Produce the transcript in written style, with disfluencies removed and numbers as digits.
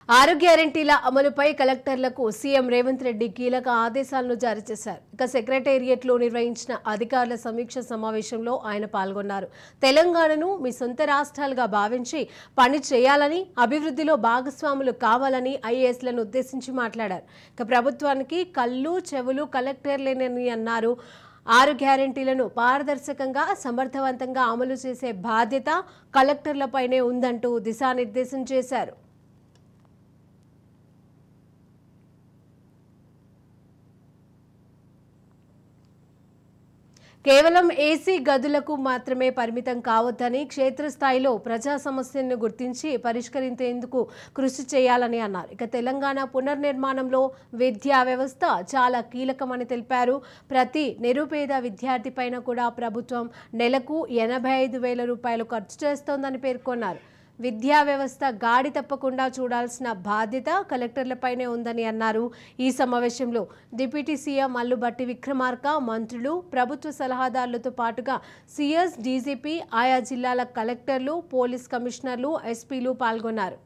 ఆరు గ్యారెంటీల అమలుపై కలెక్టర్లకు సీఎం రేవంత్ రెడ్డి కీలక ఆదేశాలను జారీ చేశారు. ఇక సెక్రటేరియట్లో నిర్వహించిన అధికారుల సమీక్ష సమావేశంలో ఆయన పాల్గొన్నారు. తెలంగాణను మీ సొంత రాష్ట్రాలుగా భావించి పని చేయాలని, అభివృద్ధిలో భాగస్వాములు కావాలని ఐఏఎస్లను ఉద్దేశించి మాట్లాడారు. ఇక ప్రభుత్వానికి కళ్ళు చెవులు కలెక్టర్లేనని అన్నారు. ఆరు గ్యారెంటీలను పారదర్శకంగా సమర్థవంతంగా అమలు చేసే బాధ్యత కలెక్టర్లపైనే ఉందంటూ దిశానిర్దేశం చేశారు. కేవలం ఏసీ గదులకు మాత్రమే పరిమితం కావద్దని, క్షేత్రస్థాయిలో ప్రజా సమస్యలను గుర్తించి పరిష్కరించేందుకు కృషి చేయాలని అన్నారు. ఇక తెలంగాణ పునర్నిర్మాణంలో విద్యా వ్యవస్థ చాలా కీలకమని తెలిపారు. ప్రతి నిరుపేద విద్యార్థిపైన కూడా ప్రభుత్వం నెలకు 85,000 రూపాయలు ఖర్చు చేస్తోందని పేర్కొన్నారు. విద్యా వ్యవస్థ గాడి తప్పకుండా చూడాల్సిన బాధ్యత కలెక్టర్లపైనే ఉందని అన్నారు. ఈ సమావేశంలో డిప్యూటీ సీఎం మల్లుబట్టి విక్రమార్క, మంత్రులు, ప్రభుత్వ సలహాదారులతో పాటుగా సీఎస్, డీజీపీ, ఆయా జిల్లాల కలెక్టర్లు, పోలీస్ కమిషనర్లు, ఎస్పీలు పాల్గొన్నారు.